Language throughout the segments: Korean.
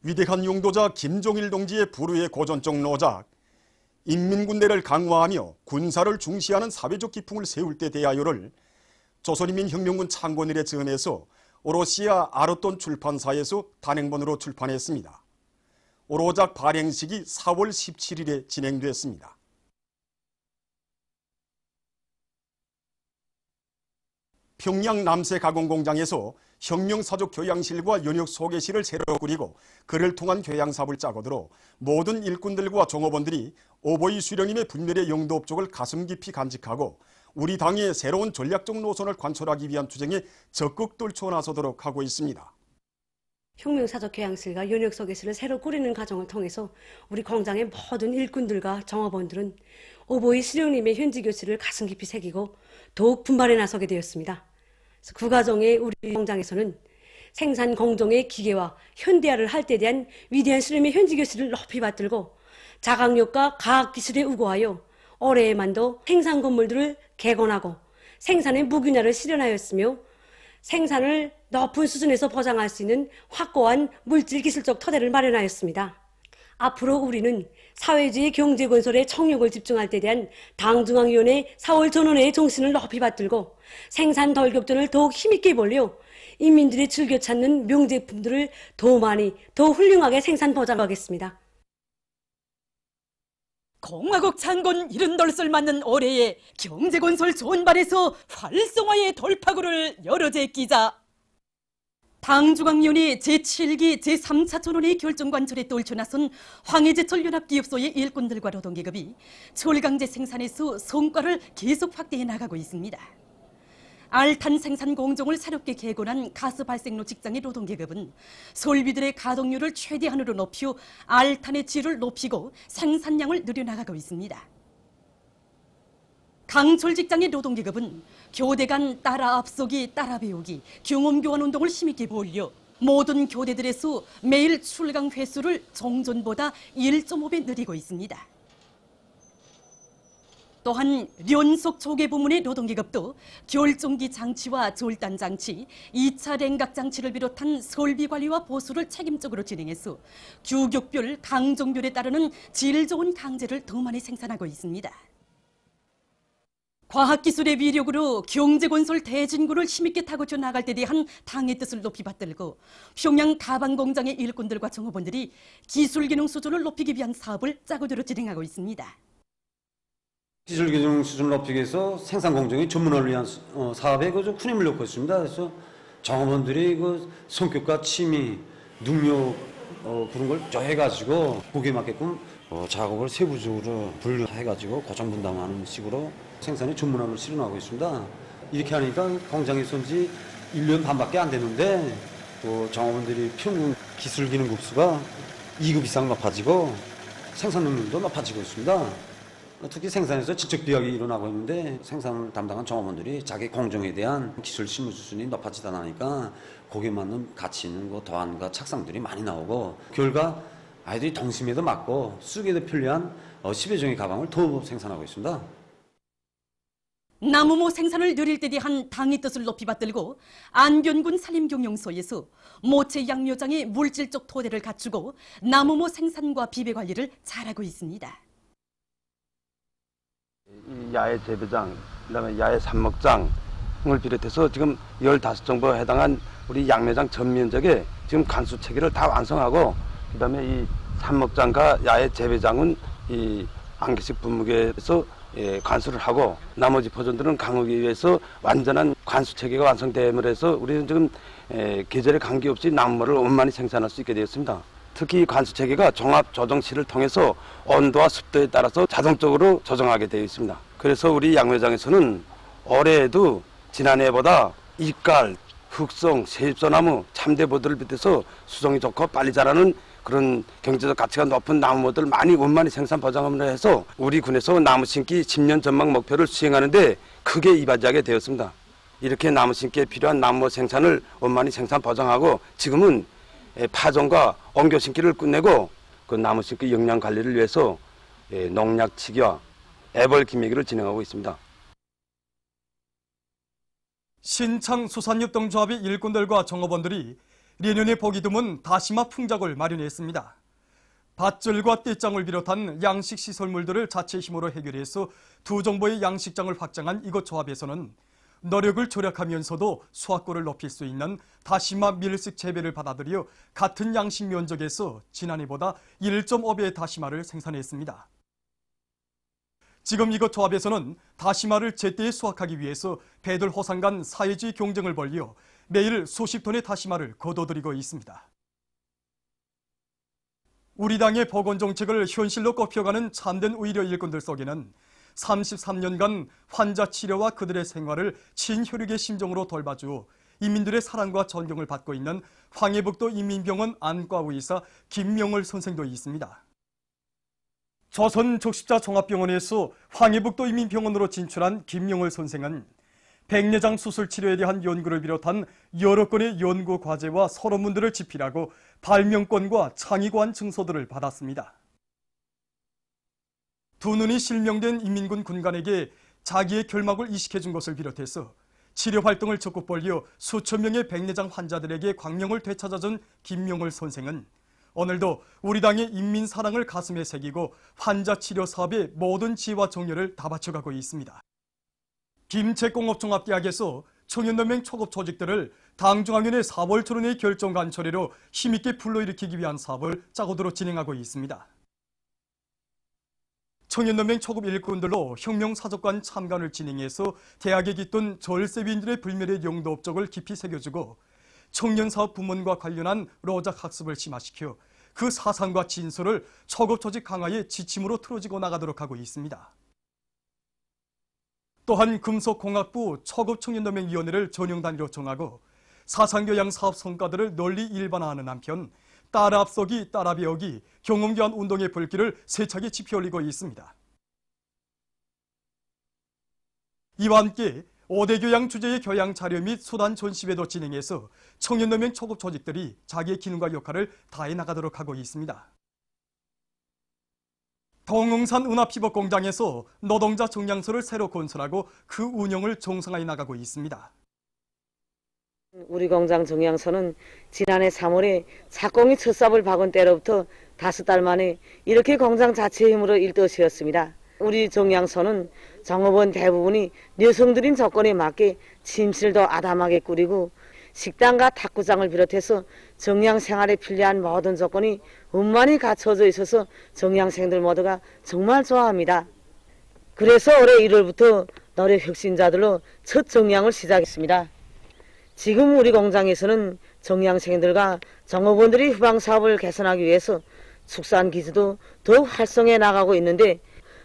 위대한 용도자 김종일 동지의 불후의 고전적 노작, 인민군대를 강화하며 군사를 중시하는 사회적 기풍을 세울 때 대하여를 조선인민혁명군 창건일에 전해서 오로시아 아르톤 출판사에서 단행본으로 출판했습니다. 오로작 발행식이 4월 17일에 진행됐습니다. 평양 남세 가공공장에서 혁명사적 교양실과 연역 소개실을 새로 꾸리고 그를 통한 교양 사업을 짜고 들어 모든 일꾼들과 종업원들이 오보이 수령님의 분멸의 영도 업적을 가슴 깊이 간직하고 우리 당의 새로운 전략적 노선을 관철하기 위한 투쟁에 적극 떨쳐 나서도록 하고 있습니다. 혁명사적 교양실과 연역 소개실을 새로 꾸리는 과정을 통해서 우리 공장의 모든 일꾼들과 종업원들은 오보이 수령님의 현지 교실을 가슴 깊이 새기고 더욱 분발에 나서게 되었습니다. 그 과정에 우리 공장에서는 생산 공정의 기계와 현대화를 할 때 대한 위대한 수령님의 현지 교실을 높이 받들고 자강력과 과학기술에 우거하여 올해에만도 생산 건물들을 개건하고 생산의 무균화를 실현하였으며 생산을 높은 수준에서 보장할 수 있는 확고한 물질기술적 토대를 마련하였습니다. 앞으로 우리는 사회주의 경제건설에 총력을 집중할 때 대한 당중앙위원회 4월 전원회의 정신을 높이 받들고 생산 덜격전을 더욱 힘있게 벌려 인민들이 즐겨 찾는 명제품들을 더 많이, 더 훌륭하게 생산 보장하겠습니다. 공화국 창건 70돌을 맞는 올해에 경제건설 전반에서 활성화의 돌파구를 열어제끼자 당중앙위원회 제7기 제3차 전원회의 결정관철에 떨쳐 나선 황해제철 연합기업소의 일꾼들과 노동계급이 철강제 생산에서 성과를 계속 확대해 나가고 있습니다. 알탄 생산 공정을 새롭게 개건한 가스 발생로 직장의 노동계급은 설비들의 가동률을 최대한으로 높여 알탄의 질을 높이고 생산량을 늘려나가고 있습니다. 강철 직장의 노동계급은 교대 간 따라 앞서기, 따라 배우기, 경험 교환 운동을 힘있게 벌여 모든 교대들에서 매일 출강 횟수를 종전보다 1.5배 늘리고 있습니다. 또한 연속 조개 부문의 노동계급도 결정기 장치와 절단 장치, 2차 냉각 장치를 비롯한 설비 관리와 보수를 책임적으로 진행해서 규격별, 강정별에 따르는 질 좋은 강제를 더 많이 생산하고 있습니다. 과학기술의 위력으로 경제건설 대진구를 힘있게 타고쳐 나갈 때 대한 당의 뜻을 높이 받들고 평양 가방공장의 일꾼들과 종업원들이 기술기능 수준을 높이기 위한 사업을 짜고들어 진행하고 있습니다. 기술기능 수준을 높이기 위해서 생산공정의 전문화를 위한 사업에 큰 힘을 넣고 있습니다. 그래서 종업원들이 성격과 취미, 능력 그런 걸 조해가지고 거기에 맞게끔 작업을 세부적으로 분류해가지고 고정 분담하는 식으로 생산의 전문화를 실현하고 있습니다. 이렇게 하니까 공장에서 이제 1년 반밖에 안 되는데 종업원들이 평균 기술기능 급수가 2급 이상 높아지고 생산 능력도 높아지고 있습니다. 특히 생산에서 지적 비약이 일어나고 있는데 생산을 담당한 종업원들이 자기 공정에 대한 기술 실무 수준이 높아지다 나니까 거기에 맞는 가치 있는 도안과 착상들이 많이 나오고 결과 아이들이 동심에도 맞고 쓰기에도 편리한 10여 종의 가방을 더 생산하고 있습니다. 나무모 생산을 늘릴 때 대한 당의 뜻을 높이 받들고 안변군 산림경영소에서 모체 양묘장의 물질적 토대를 갖추고 나무모 생산과 비배 관리를 잘하고 있습니다. 이 야외 재배장, 그다음에 야외 삽목장을 비롯해서 지금 15정부에 해당한 우리 양매장 전 면적에 지금 관수 체계를 다 완성하고 그다음에 이 삽목장과 야외 재배장은 이 안개식 분무계에서 관수를 하고 나머지 포존들은 강하기 위해서 완전한 관수 체계가 완성됨으로 해서 우리는 지금 계절에 관계없이 나무를 원만히 생산할 수 있게 되었습니다. 특히 관수 체계가 종합 조정실을 통해서 온도와 습도에 따라서 자동적으로 조정하게 되어 있습니다. 그래서 우리 양매장에서는 올해에도 지난해보다 입갈, 흑성, 세입소나무, 참대보들을 비롯해서 수종이 좋고 빨리 자라는 그런 경제적 가치가 높은 나무모들 많이 원만히 생산 보장함으로 해서 우리 군에서 나무 심기 10년 전망 목표를 수행하는 데 크게 이바지하게 되었습니다. 이렇게 나무 심기에 필요한 나무 생산을 원만히 생산 보장하고 지금은 파종과 옮겨 심기를 끝내고 그 나무 심기 영양 관리를 위해서 농약 치기와 애벌 기매기를 진행하고 있습니다. 신창수산협동조합의 일꾼들과 종업원들이 내년에 보기 드문 다시마 풍작을 마련했습니다. 밭절과 떼장을 비롯한 양식 시설물들을 자체 힘으로 해결해서 두 정부의 양식장을 확장한 이곳 조합에서는 노력을 절약하면서도 수확고를 높일 수 있는 다시마 밀식 재배를 받아들여 같은 양식 면적에서 지난해보다 1.5배의 다시마를 생산했습니다. 지금 이곳 조합에서는 다시마를 제때에 수확하기 위해서 배들 호상 간 사회주의 경쟁을 벌여 매일 수십 톤의 다시마를 거둬들이고 있습니다. 우리 당의 보건정책을 현실로 꼽혀가는 참된 의료 일꾼들 속에는 33년간 환자 치료와 그들의 생활을 친혈육의 심정으로 돌봐주어 인민들의 사랑과 존경을 받고 있는 황해북도 인민병원 안과의사 김명월 선생도 있습니다. 조선적십자종합병원에서 황해북도 인민병원으로 진출한 김명월 선생은 백내장 수술 치료에 대한 연구를 비롯한 여러 건의 연구 과제와 서론문들을 집필하고 발명권과 창의관 증서들을 받았습니다. 두 눈이 실명된 인민군 군관에게 자기의 결막을 이식해준 것을 비롯해서 치료 활동을 적극 벌여 수천 명의 백내장 환자들에게 광명을 되찾아준 김명월 선생은 오늘도 우리 당의 인민 사랑을 가슴에 새기고 환자 치료 사업에 모든 지혜와 정열을 다 바쳐가고 있습니다. 김책공업종합대학에서 청년연맹 초급 조직들을 당중앙위원회 4월 초론의 결정관 처리로 힘있게 불러일으키기 위한 사업을 짜고도로 진행하고 있습니다. 청년연맹 초급 일꾼들로 혁명사적관 참관을 진행해서 대학에 깃든 절세위인들의 불멸의 영도 업적을 깊이 새겨주고 청년사업 부문과 관련한 로작 학습을 심화시켜 그 사상과 진술을 초급 조직 강화의 지침으로 틀어지고 나가도록 하고 있습니다. 또한 금속공학부 초급청년연맹위원회를 전용 단위로 정하고 사상교양 사업 성과들을 널리 일반화하는 한편 따라 앞서기, 따라 배우기, 경험교환 운동의 불길을 세차게 지펴 올리고 있습니다. 이와 함께 5대 교양 주제의 교양 자료 및 수단 전시회도 진행해서 청년연맹 초급 조직들이 자기의 기능과 역할을 다해 나가도록 하고 있습니다. 동흥산 은합피복 공장에서 노동자 정량소를 새로 건설하고 그 운영을 정상화해 나가고 있습니다. 우리 공장 정량소는 지난해 3월에 착공이 첫 삽을 박은 때로부터 5달 만에 이렇게 공장 자체의 힘으로 일떠세웠습니다. 우리 정량소는 종업원 대부분이 여성들인 조건에 맞게 침실도 아담하게 꾸리고 식당과 탁구장을 비롯해서 정량 생활에 필요한 모든 조건이 원만히 갖춰져 있어서 정량생들 모두가 정말 좋아합니다. 그래서 올해 1월부터 노력 혁신자들로 첫 정량을 시작했습니다. 지금 우리 공장에서는 정량생들과 종업원들이 후방사업을 개선하기 위해서 축산기지도 더욱 활성해 나가고 있는데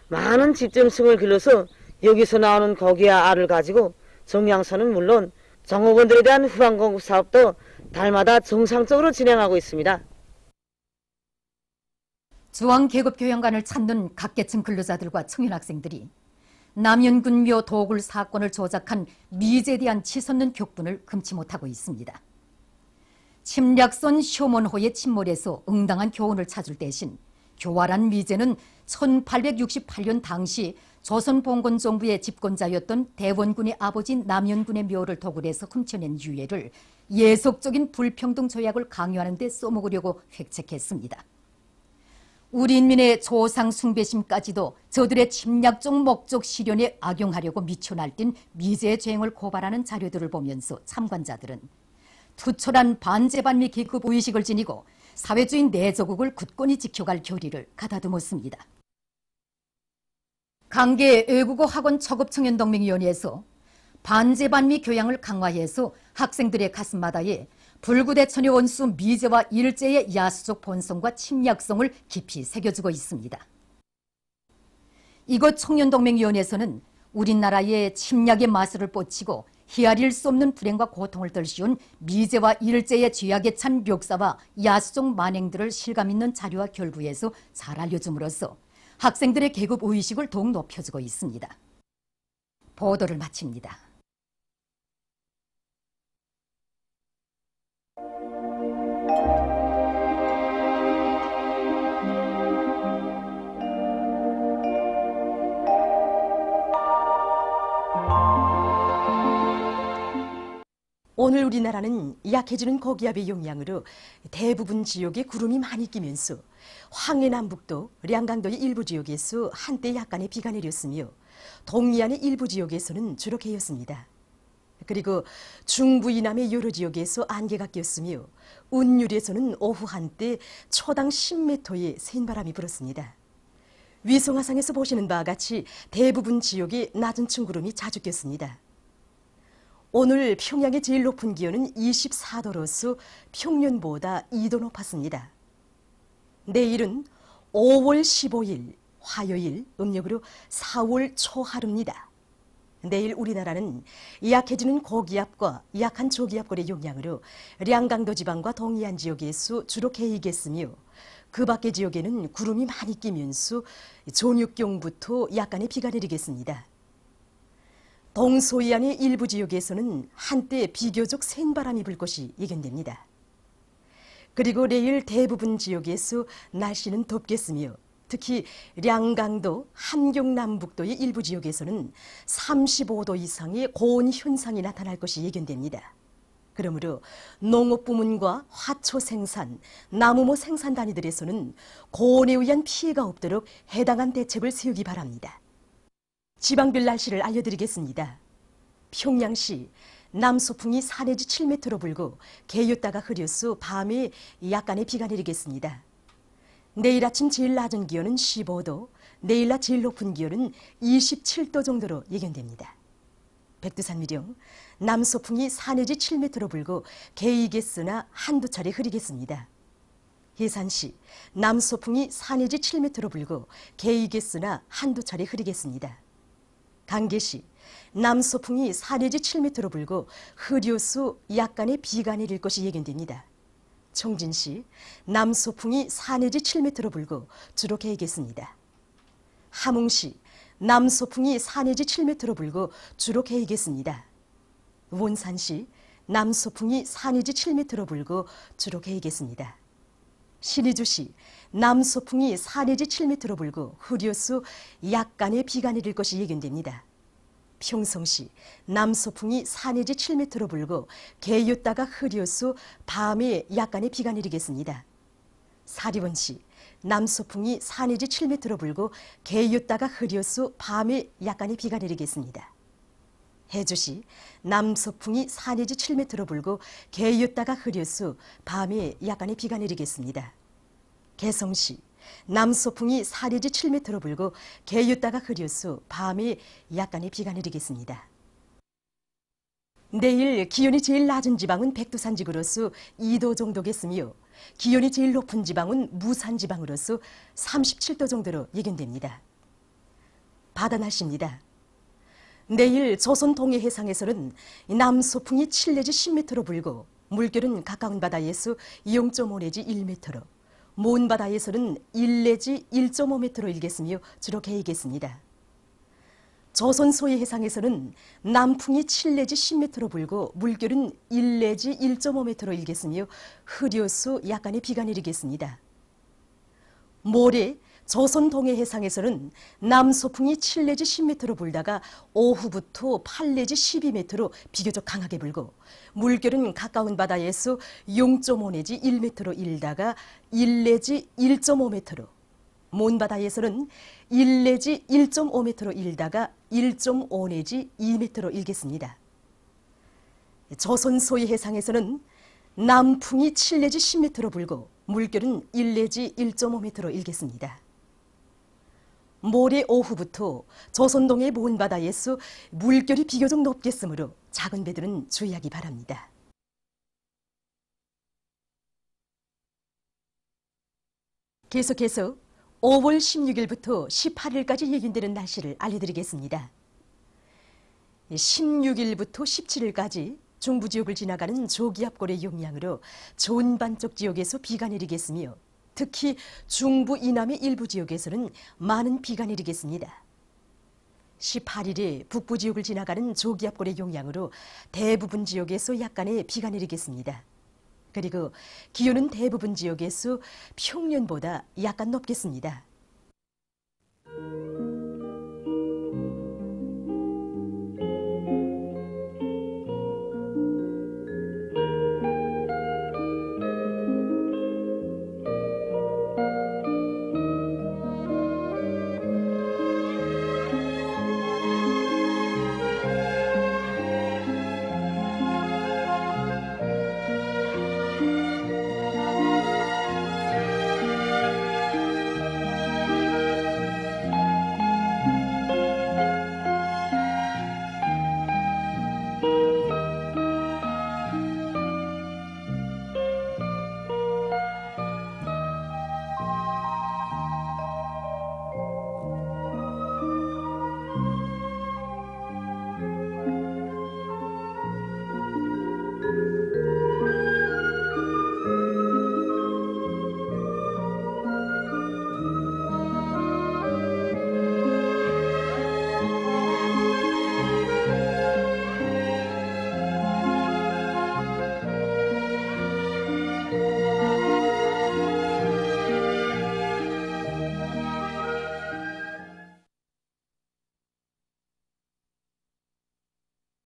많은 집점성을 길러서 여기서 나오는 고기와 알을 가지고 정량소는 물론 종업원들에 대한 후방 공급 사업도 달마다 정상적으로 진행하고 있습니다. 중앙계급교양관을 찾는 각계층 근로자들과 청년학생들이 남연군묘 도굴 사건을 조작한 미제에 대한 치솟는 격분을 금치 못하고 있습니다. 침략선 쇼먼호의 침몰에서 응당한 교훈을 찾을 대신 교활한 미제는 1868년 당시 조선봉건정부의 집권자였던 대원군의 아버지 남연군의 묘를 도굴해서 훔쳐낸 유해를 예속적인 불평등 조약을 강요하는 데 써먹으려고 획책했습니다. 우리 인민의 조상 숭배심까지도 저들의 침략적 목적 실현에 악용하려고 미쳐 날뛴 미제의 죄행을 고발하는 자료들을 보면서 참관자들은 투철한 반제반미 계급 의식을 지니고 사회주의 내조국을 굳건히 지켜갈 결의를 가다듬었습니다. 강계 외국어 학원 초급청년동맹위원회에서 반제반미 교양을 강화해서 학생들의 가슴마다에 불구대천의 원수 미제와 일제의 야수적 본성과 침략성을 깊이 새겨주고 있습니다. 이곳 청년동맹위원회에서는 우리나라의 침략의 마술을 뻗치고 헤아릴 수 없는 불행과 고통을 덜씌운 미제와 일제의 죄악에 찬 묘사와 야수적 만행들을 실감 있는 자료와 결부해서 잘 알려줌으로써 학생들의 계급 의식을 더욱 높여주고 있습니다. 보도를 마칩니다. 오늘 우리나라는 약해지는 고기압의 영향으로 대부분 지역에 구름이 많이 끼면서 황해남북도, 량강도의 일부 지역에서 한때 약간의 비가 내렸으며 동해안의 일부 지역에서는 주로 개였습니다. 그리고 중부 이남의 여러 지역에서 안개가 꼈으며 운율에서는 오후 한때 초당 10m의 센바람이 불었습니다. 위성화상에서 보시는 바와 같이 대부분 지역에 낮은 층구름이 자주 꼈습니다. 오늘 평양의 제일 높은 기온은 24도로서 평년보다 2도 높았습니다. 내일은 5월 15일 화요일 음력으로 4월 초하루입니다. 내일 우리나라는 약해지는 고기압과 약한 저기압골의 영향으로 량강도 지방과 동해안 지역에서 주로 개이겠으며 그 밖의 지역에는 구름이 많이 끼면서 저녁경부터 약간의 비가 내리겠습니다. 동서해안의 일부 지역에서는 한때 비교적 센 바람이 불 것이 예견됩니다. 그리고 내일 대부분 지역에서 날씨는 덥겠으며 특히 량강도, 함경남북도의 일부 지역에서는 35도 이상의 고온 현상이 나타날 것이 예견됩니다. 그러므로 농업 부문과 화초 생산, 나무모 생산 단위들에서는 고온에 의한 피해가 없도록 해당한 대책을 세우기 바랍니다. 지방별 날씨를 알려드리겠습니다. 평양시 남서풍이 4 내지 7m로 불고 개였다가 흐려서 밤에 약간의 비가 내리겠습니다. 내일 아침 제일 낮은 기온은 15도, 내일 낮 제일 높은 기온은 27도 정도로 예견됩니다. 백두산미령 남서풍이 4 내지 7m로 불고 개이겠으나 한두 차례 흐리겠습니다. 예산시 남서풍이 4 내지 7m로 불고 개이겠으나 한두 차례 흐리겠습니다. 강계시 남서풍이 4 내지 7m로 불고 흐려서 약간의 비가 내릴 것이 예견됩니다. 청진시 남서풍이 4 내지 7m로 불고 주로 개이겠습니다. 함흥시 남서풍이 4 내지 7m로 불고 주로 개이겠습니다. 원산시 남서풍이 4 내지 7m로 불고 주로 개이겠습니다. 신의주시 남서풍이 4 내지 7m로 불고 흐려서 약간의 비가 내릴 것이 예견됩니다. 평성시 남서풍이 4 내지 7m로 불고 개였다가 흐려서 밤에 약간의 비가 내리겠습니다. 사리원시 남서풍이 4 내지 7m로 불고 개였다가 흐려서 밤에 약간의 비가 내리겠습니다. 해주시 남서풍이 4 내지 7m로 불고 개였다가 흐려서 밤에 약간의 비가 내리겠습니다. 개성시 남서풍이 4 내지 7m로 불고 개였다가 흐려서 밤에 약간의 비가 내리겠습니다. 내일 기온이 제일 낮은 지방은 백두산지구로서 2도 정도겠으며 기온이 제일 높은 지방은 무산지방으로서 37도 정도로 예견됩니다. 바다 날씨입니다. 내일 조선 동해 해상에서는 남서풍이 7 내지 10m로 불고 물결은 가까운 바다에서 0.5 내지 1m로 먼 바다에서는 1 내지 1.5m로 일겠으며 주로 개이겠습니다. 조선 소해 해상에서는 남풍이 7 내지 10m로 불고 물결은 1 내지 1.5m로 일겠으며 흐려서 약간의 비가 내리겠습니다. 모레 조선 동해 해상에서는 남서풍이 7 내지 10m로 불다가 오후부터 8 내지 12m로 비교적 강하게 불고 물결은 가까운 바다에서 0.5 내지 1m로 일다가 1 내지 1.5m로 먼 바다에서는 1 내지 1.5m로 일다가 1.5 내지 2m로 일겠습니다. 조선 소해 해상에서는 남풍이 7 내지 10m로 불고 물결은 1 내지 1.5m로 일겠습니다. 모레 오후부터 조선동해 먼 바다에서 물결이 비교적 높겠으므로 작은 배들은 주의하기 바랍니다. 계속해서 5월 16일부터 18일까지 예견되는 날씨를 알려드리겠습니다. 16일부터 17일까지 중부 지역을 지나가는 저기압골의 영향으로 전반적 지역에서 비가 내리겠으며 특히 중부 이남의 일부 지역에서는 많은 비가 내리겠습니다. 18일에 북부 지역을 지나가는 저기압골의 영향으로 대부분 지역에서 약간의 비가 내리겠습니다. 그리고 기온은 대부분 지역에서 평년보다 약간 높겠습니다.